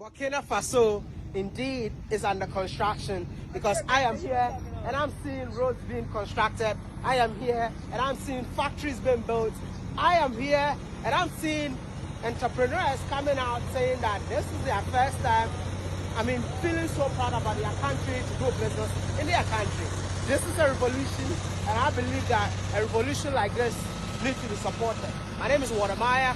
Burkina Faso indeed is under construction because I am here and I'm seeing roads being constructed. I am here and I'm seeing factories being built. I am here and I'm seeing entrepreneurs coming out saying that this is their first time. Feeling so proud about their country to do business in their country. This is a revolution, and I believe that a revolution like this needs to be supported. My name is Wode Maya,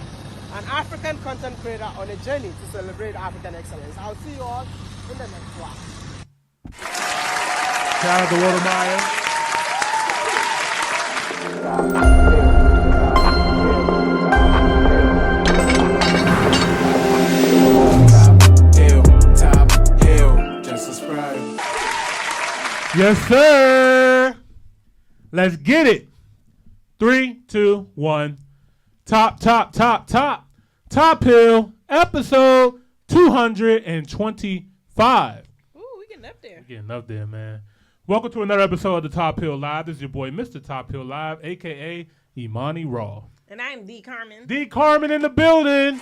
an African content creator on a journey to celebrate African excellence. I'll see you all in the next one. Shout out to Wode Maya. Top hill, just subscribe. Yes, sir. Let's get it. 3, 2, 1. Top Hill, episode 225. Ooh, we getting up there. We're getting up there, man. Welcome to another episode of the Top Hill Live. This is your boy, Mr. Top Hill Live, a.k.a. Imani Raw. And I'm D. Carmen. D. Carmen in the building.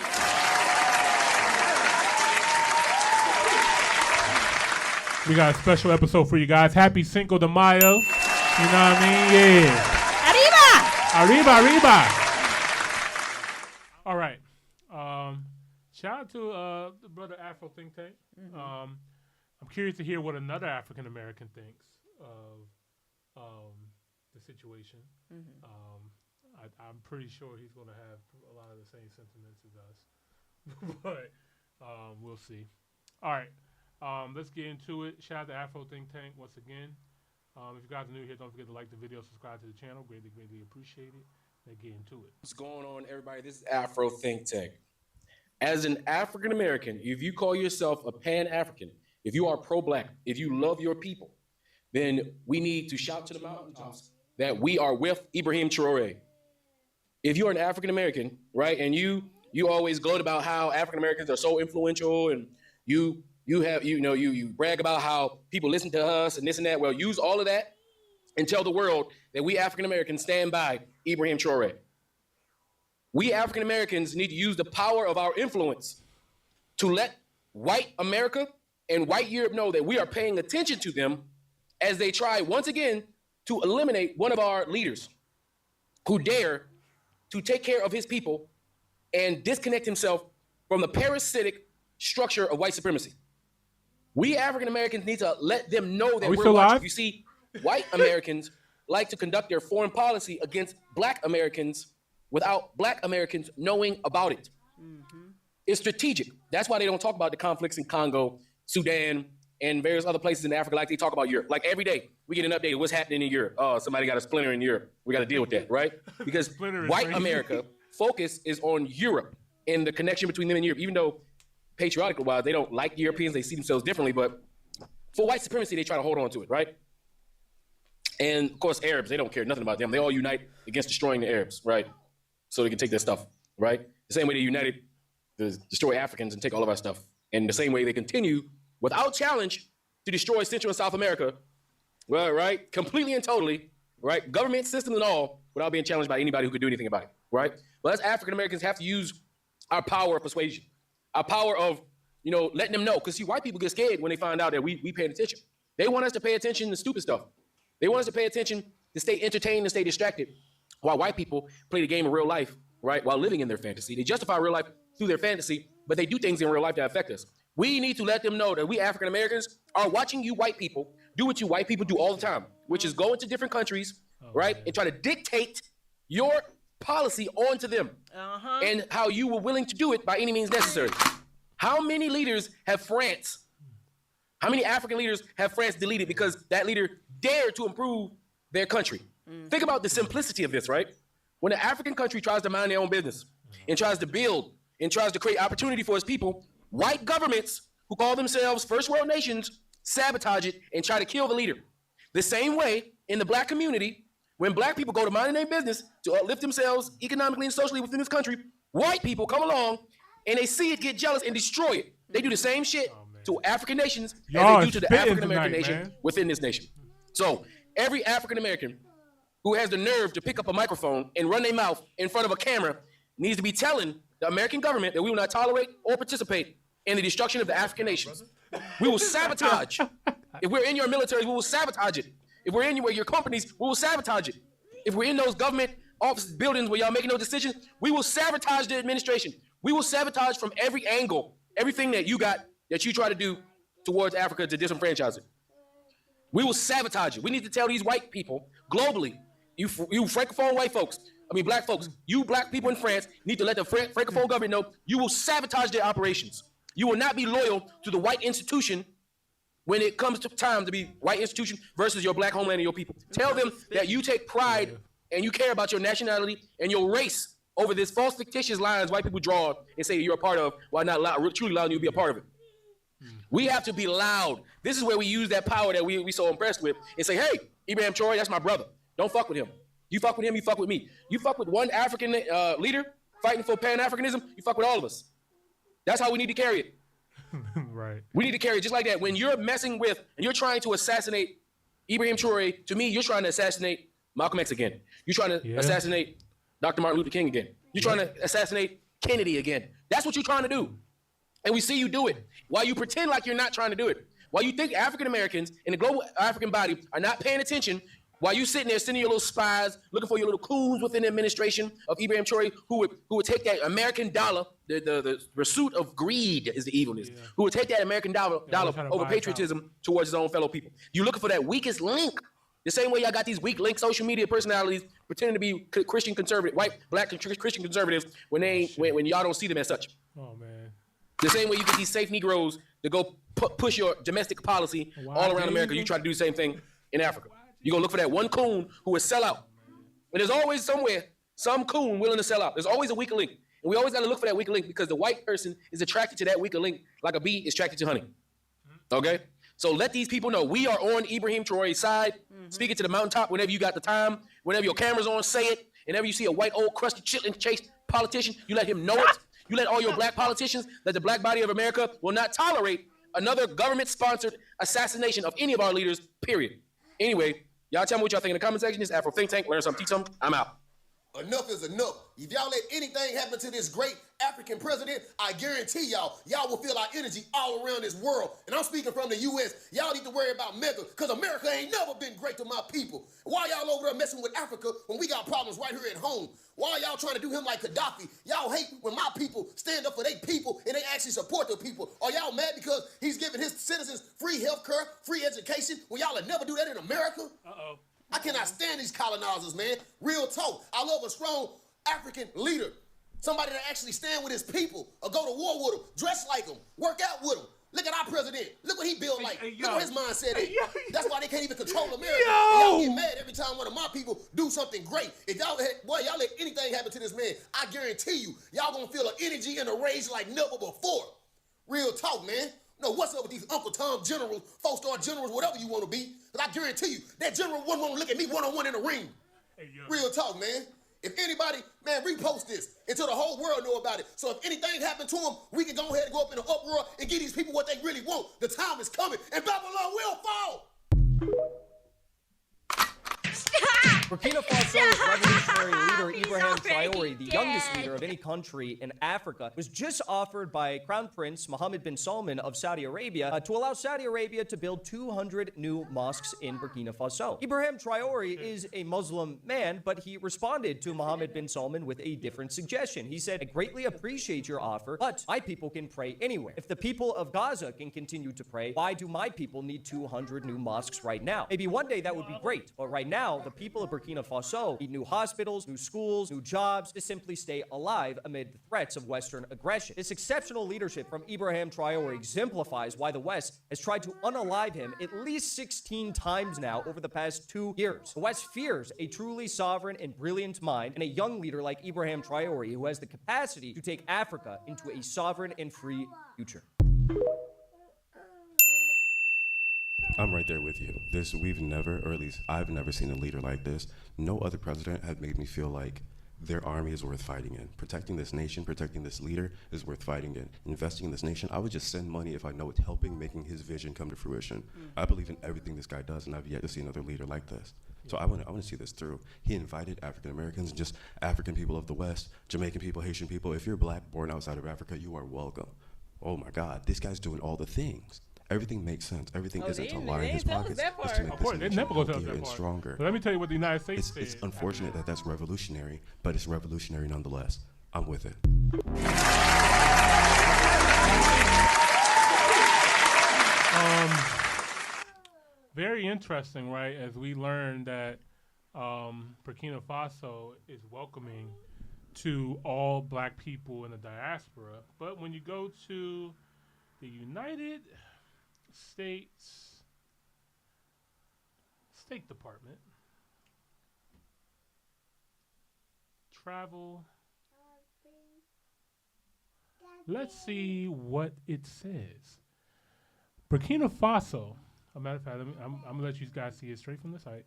We got a special episode for you guys. Happy Cinco de Mayo. You know what I mean? Yeah. Arriba. All right. Shout out to the brother Afro Think Tank. Mm-hmm. I'm curious to hear what another African American thinks of the situation. Mm-hmm. I'm pretty sure he's going to have a lot of the same sentiments as us, but we'll see. All right. Let's get into it. Shout out to Afro Think Tank once again. If you guys are new here, don't forget to like the video, subscribe to the channel. Greatly appreciate it. Let's get into it. What's going on, everybody? This is Afro Think Tank. As an African American, if you call yourself a Pan-African, if you are pro-Black, if you love your people, then we need to shout to the mountaintops that we are with Ibrahim Traoré. If you are an African American, right, and you always gloat about how African Americans are so influential, and you brag about how people listen to us and this and that. Well, use all of that and tell the world that we African Americans stand by Ibrahim Traoré. We African Americans need to use the power of our influence to let white America and white Europe know that we are paying attention to them as they try once again to eliminate one of our leaders who dare to take care of his people and disconnect himself from the parasitic structure of white supremacy. We African Americans need to let them know that we're watching. You see, white Americans like to conduct their foreign policy against Black Americans without Black Americans knowing about it. Mm-hmm. It's strategic. That's why they don't talk about the conflicts in Congo, Sudan, and various other places in Africa like they talk about Europe. Like every day, we get an update of what's happening in Europe. Oh, somebody got a splinter in Europe. We got to deal with that, right? Because white America focus is on Europe and the connection between them and Europe, even though patriotic-wise, they don't like Europeans. They see themselves differently, but for white supremacy, they try to hold on to it, right? And, of course, Arabs, they don't care nothing about them. They all unite against destroying the Arabs, right? So they can take their stuff, right? The same way they united to destroy Africans and take all of our stuff. And the same way they continue, without challenge, to destroy Central and South America, well, right? Completely and totally, right? Government systems and all, without being challenged by anybody who could do anything about it, right? But as African Americans have to use our power of persuasion. Our power of, letting them know. Because, see, white people get scared when they find out that we paying attention. They want us to pay attention to stupid stuff. They want us to pay attention to stay entertained and stay distracted. While white people play the game of real life, right, while living in their fantasy. They justify real life through their fantasy, but they do things in real life that affect us. We need to let them know that we African Americans are watching you white people do what you white people do all the time, which is go into different countries, right, and try to dictate your policy onto them, and how you were willing to do it by any means necessary. How many leaders have how many African leaders have France deleted because that leader dared to improve their country? Think about the simplicity of this, right? When an African country tries to mind their own business and tries to build and tries to create opportunity for its people, white governments who call themselves first world nations sabotage it and try to kill the leader. The same way in the Black community, when Black people go to mind their business to uplift themselves economically and socially within this country, white people come along and they see it, get jealous, and destroy it. They do the same shit to African nations as they do to the African American nation within this nation. So every African American who has the nerve to pick up a microphone and run their mouth in front of a camera needs to be telling the American government that we will not tolerate or participate and the destruction of the African nations. We will sabotage. If we're in your military, we will sabotage it. If we're in your companies, we will sabotage it. If we're in those government office buildings where y'all making those decisions, we will sabotage the administration. We will sabotage from every angle, everything that you got, that you try to do towards Africa to disenfranchise it. We will sabotage it. We need to tell these white people globally, you francophone white folks, black folks, you black people in France need to let the francophone government know you will sabotage their operations. You will not be loyal to the white institution when it comes to time to be white institution versus your black homeland and your people. Tell them that you take pride and you care about your nationality and your race over this false fictitious lines white people draw and say you're a part of, while not truly allowing you to be a part of it. We have to be loud. This is where we use that power that we so impressed with and say, hey, Ibrahim Traoré, that's my brother. Don't fuck with him. You fuck with him, you fuck with me. You fuck with one African leader fighting for Pan-Africanism, you fuck with all of us. That's how we need to carry it. Right. We need to carry it just like that. When you're messing with and you're trying to assassinate Ibrahim Traoré, to me, you're trying to assassinate Malcolm X again. You're trying to assassinate Dr. Martin Luther King again. You're trying to assassinate Kennedy again. That's what you're trying to do. And we see you do it. While you pretend like you're not trying to do it. While you think African Americans and the global African body are not paying attention, while you sitting there sending your little spies, looking for your little coups within the administration of Ibrahim Traoré, who would take that American dollar, the pursuit of greed is the evilness, who would take that American dollar over patriotism towards his own fellow people. You're looking for that weakest link. The same way y'all got these weak link social media personalities pretending to be Christian conservative, white, black, Christian conservatives when y'all don't see them as such. Oh, man. The same way you get these safe Negroes to go push your domestic policy all around America, you try to do the same thing in Africa. You're going to look for that one coon who will sell out. And there's always somewhere some coon willing to sell out. There's always a weak link. And we always got to look for that weak link because the white person is attracted to that weaker link like a bee is attracted to honey. Okay? So let these people know we are on Ibrahim Traoré's side. Speak it to the mountaintop whenever you got the time. Whenever your camera's on, say it. Whenever you see a white, old, crusty, chitlin-chased politician, you let him know it. You let all your black politicians that the black body of America will not tolerate another government-sponsored assassination of any of our leaders, period. Anyway, y'all tell me what y'all think in the comment section. This is Afro Think Tank. Learn something, teach something. I'm out. Enough is enough. If y'all let anything happen to this great African president, I guarantee y'all will feel our energy all around this world. And I'm speaking from the U.S. Y'all need to worry about Mecca, because America ain't never been great to my people. Why y'all over there messing with Africa when we got problems right here at home? Why y'all trying to do him like Gaddafi? Y'all hate when my people stand up for their people and they actually support their people. Are y'all mad because he's giving his citizens free health care, free education, when y'all would never do that in America? Uh-oh. I cannot stand these colonizers, man. Real talk. I love a strong African leader. Somebody that actually stand with his people or go to war with them, dress like them, work out with them. Look at our president. Look what he built like. Look what his mindset is. That's why they can't even control America. And y'all get mad every time one of my people do something great. If y'all let anything happen to this man, I guarantee you, y'all gonna feel an energy and a rage like never before. Real talk, man. No, what's up with these Uncle Tom generals, 4-star generals, whatever you want to be? Because I guarantee you, that general wouldn't want to look at me one-on-one in the ring. Real talk, man. If anybody, man, repost this until the whole world know about it. So if anything happened to them, we can go ahead and go up in an uproar and give these people what they really want. The time is coming, and Babylon will fall. Burkina Faso's revolutionary leader Ibrahim Traoré, the youngest leader of any country in Africa, was just offered by Crown Prince Mohammed bin Salman of Saudi Arabia to allow Saudi Arabia to build 200 new mosques in Burkina Faso. Ibrahim Traoré is a Muslim man, but he responded to Mohammed bin Salman with a different suggestion. He said, "I greatly appreciate your offer, but my people can pray anywhere. If the people of Gaza can continue to pray, why do my people need 200 new mosques right now? Maybe one day that would be great, but right now, the people of Burkina Faso need new hospitals, new schools, new jobs to simply stay alive amid the threats of Western aggression." This exceptional leadership from Ibrahim Traoré exemplifies why the West has tried to unalive him at least 16 times now over the past 2 years. The West fears a truly sovereign and brilliant mind and a young leader like Ibrahim Traoré who has the capacity to take Africa into a sovereign and free future. I'm right there with you. We've never, or at least I've never seen a leader like this. No other president has made me feel like their army is worth fighting in. Protecting this nation, protecting this leader is worth fighting in. Investing in this nation, I would just send money if I know it's helping making his vision come to fruition. I believe in everything this guy does, and I've yet to see another leader like this. So I want to see this through. He invited African Americans, just African people of the West, Jamaican people, Haitian people. If you're black, born outside of Africa, you are welcome. oh my God, this guy's doing all the things. Everything makes sense. Everything isn't to line his didn't tell us pockets. that It's part. to make Of this course, they nation never gonna tell us healthier that and part. stronger. But let me tell you what the United States It's said. unfortunate that that's revolutionary, but it's revolutionary nonetheless. I'm with it. Very interesting, right? As we learned that Burkina Faso is welcoming to all black people in the diaspora. But when you go to the United States State Department, travel, let's see what it says. Burkina Faso. A matter of fact, I'm gonna let you guys see it straight from the site.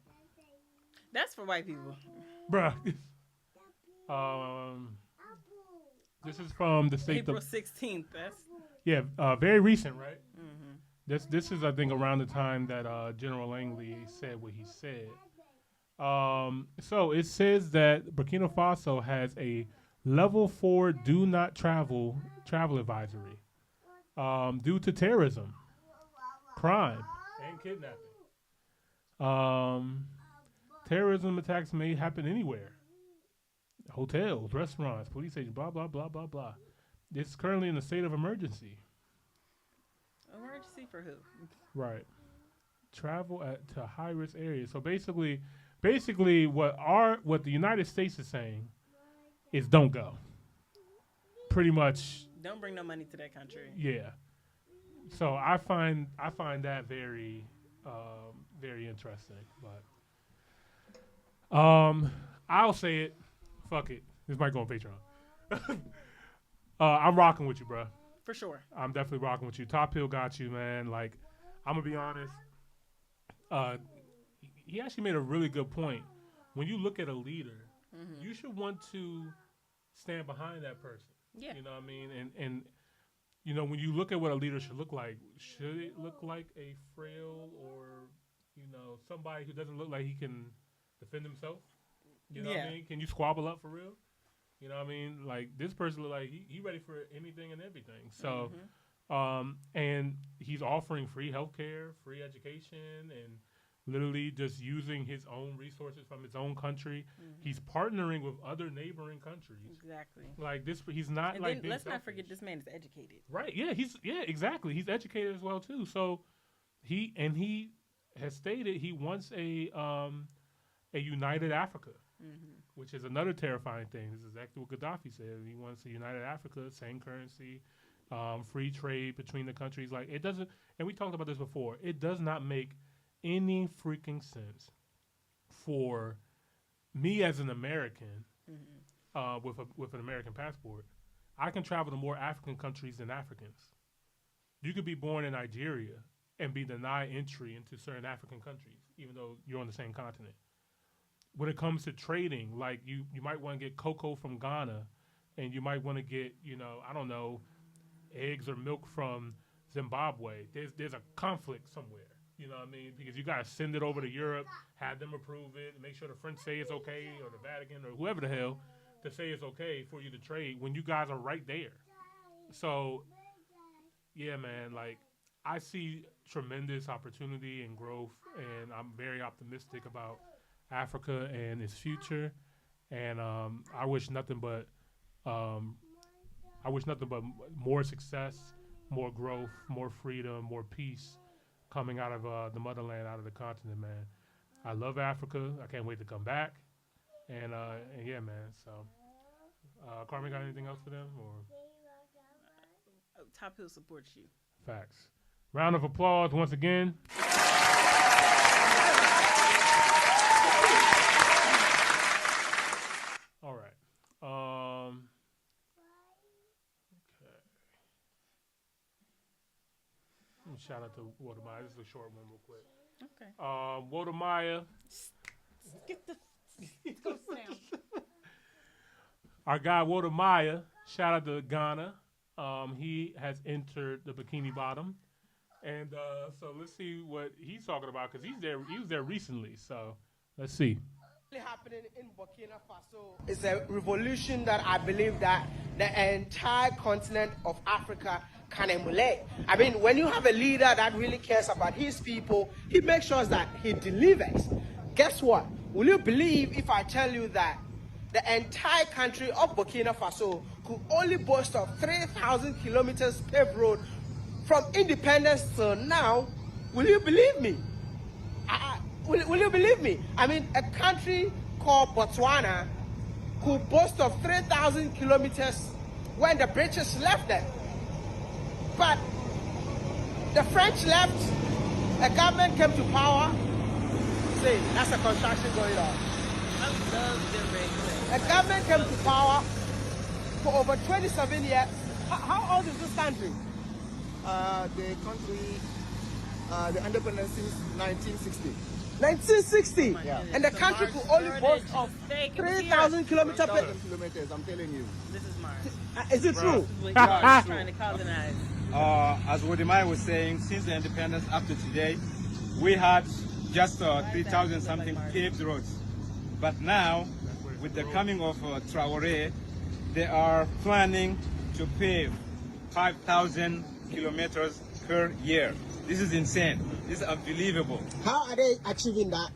That's for white people. Bruh. This is from the state. April 16th. That's Very recent, right? Mm-hmm. This is, I think, around the time that General Langley said what he said. So it says that Burkina Faso has a level 4 do not travel advisory due to terrorism, crime, and kidnapping. Terrorism attacks may happen anywhere. Hotels, restaurants, police stations, blah, blah, blah, blah, blah. It's currently in a state of emergency. emergency for who? Right. Travel to high-risk areas. So basically what the United States is saying is don't go. Pretty much. Don't bring no money to that country. Yeah. So I find that very very interesting. But I'll say it. Fuck it. This might go on Patreon. I'm rocking with you, bro. For sure. I'm definitely rocking with you. Top Hill got you, man. Like, I'm gonna be honest. He actually made a really good point. When you look at a leader, you should want to stand behind that person. Yeah. You know what I mean? And you know, when you look at what a leader should look like, should it look like a frail or, you know, somebody who doesn't look like he can defend himself? You know what I mean? Can you squabble up for real? You know what I mean? Like, this person look like he ready for anything and everything. So, and he's offering free healthcare, free education, and literally just using his own resources from his own country. He's partnering with other neighboring countries. Exactly. Like this, he's not and like. Then, let's not forget this man is educated. Right. Yeah. Exactly. He's educated as well too. So he has stated he wants a united Africa, which is another terrifying thing. This is exactly what Gaddafi said. He wants a united Africa, same currency, free trade between the countries. Like, it doesn't. And we talked about this before. It does not make any freaking sense for me as an American with an American passport. I can travel to more African countries than Africans. You could be born in Nigeria and be denied entry into certain African countries, even though you're on the same continent. When it comes to trading, like you might want to get cocoa from Ghana, and you might want to get, I don't know, eggs or milk from Zimbabwe. There's a conflict somewhere. You know what I mean? Because you got to send it over to Europe, have them approve it, and make sure the French say it's okay, or the Vatican, or whoever the hell, to say it's okay for you to trade when you guys are right there. So, yeah, man, like, I see tremendous opportunity and growth, and I'm very optimistic about Africa and its future. And I wish nothing but more success, more growth, more freedom, more peace coming out of the motherland, out of the continent, man. I love Africa. I can't wait to come back. And yeah, man. So, Carmen, got anything else for them? Or Top Hill supports you. Facts. Round of applause once again. All right. Shout out to Wode Maya. This is a short one real quick. Okay. Wode Maya. Go sound. Our guy Wode Maya, shout out to Ghana. He has entered the Bikini Bottom. And so let's see what he's talking about, because he was there recently. So let's see. Happening in Burkina Faso is a revolution that I believe that the entire continent of Africa can emulate. I mean, when you have a leader that really cares about his people, he makes sure that he delivers. Guess what? Will you believe if I tell you that the entire country of Burkina Faso could only boast of 3,000 kilometers paved road from independence till now? Will you believe me? Will you believe me? I mean, a country called Botswana could boast of 3,000 kilometers when the British left them. But the French left, a government came to power. See, that's the construction going on. I love them very A government came to power for over 27 years. How old is this country? The country, the independence since 1960. 1960, Yeah. and the country could only boast of 3,000 kilometers. 3,000 kilometers, I'm telling you. This is Mars. Is it true? What y'all trying to colonize. As Wode Maya was saying, since the independence up to today, we had just 3,000 something paved roads. But now, with the coming of Traoré, they are planning to pave 5,000 kilometers per year. This is insane. This is unbelievable. How are they achieving that?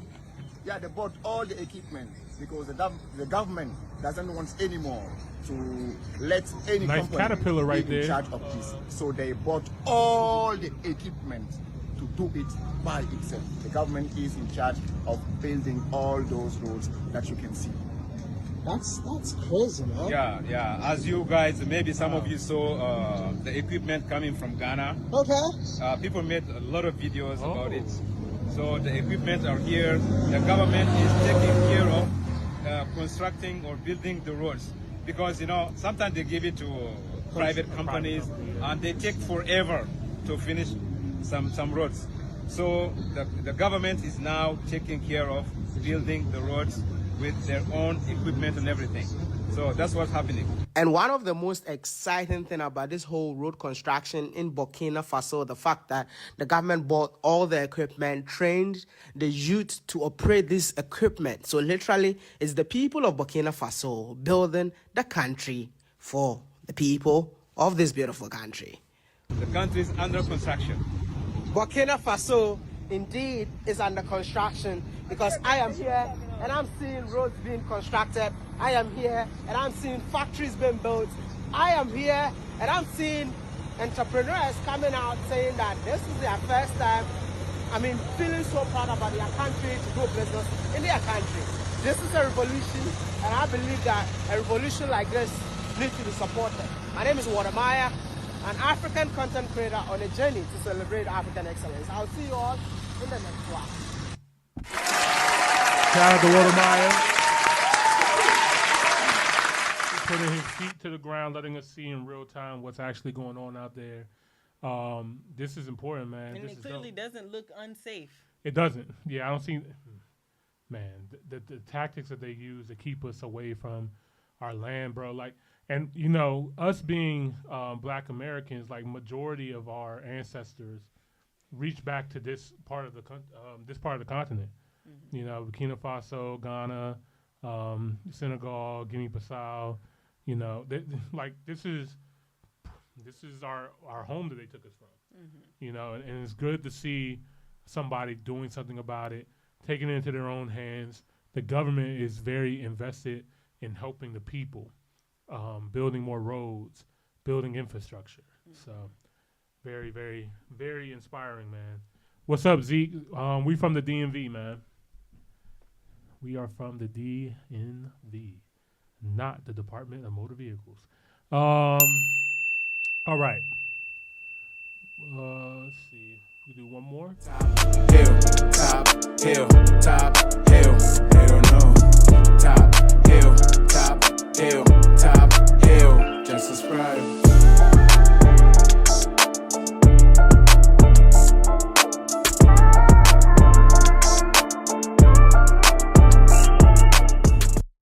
Yeah, they bought all the equipment because the government doesn't want anymore to let any Nice company caterpillar right be in there. charge of this. So they bought all the equipment to do it by itself. The government is in charge of building all those roads that you can see. That's crazy, man. Yeah. As you guys, maybe some of you saw the equipment coming from Ghana. Okay. People made a lot of videos about it. So the equipment are here. The government is taking care of constructing or building the roads. Because, you know, sometimes they give it to private companies and they take forever to finish some roads. So the government is now taking care of building the roads with their own equipment and everything. So that's what's happening. And one of the most exciting thing about this whole road construction in Burkina Faso, the fact that the government bought all the equipment, trained the youth to operate this equipment. So literally, it's the people of Burkina Faso building the country for the people of this beautiful country. The country is under construction. Burkina Faso indeed is under construction because I am here and I'm seeing roads being constructed. I am here and I'm seeing factories being built. I am here and I'm seeing entrepreneurs coming out saying that this is their first time, feeling so proud about their country to do business in their country. This is a revolution, and I believe that a revolution like this needs to be supported. My name is Wode Maya, an African content creator on a journey to celebrate African excellence. I'll see you all in the next one. Shout out to Wode Maya. Putting his feet to the ground, letting us see in real time what's actually going on out there. This is important, man. And this it is clearly dope. doesn't look unsafe. It doesn't. Yeah, I don't see. Man, the tactics that they use to keep us away from our land, bro. Like, and you know, us being Black Americans, like majority of our ancestors reach back to this part of the continent. Mm-hmm. You know, Burkina Faso, Ghana, Senegal, Guinea-Bissau. You know, this is our home that they took us from. Mm-hmm. You know, and it's good to see somebody doing something about it, taking it into their own hands. The government is very invested in helping the people, building more roads, building infrastructure. Mm-hmm. So very, very, very inspiring, man. What's up, Zeke? We from the DMV, man. We are from the DMV, not the Department of Motor Vehicles. All right. Let's see. We do one more. Top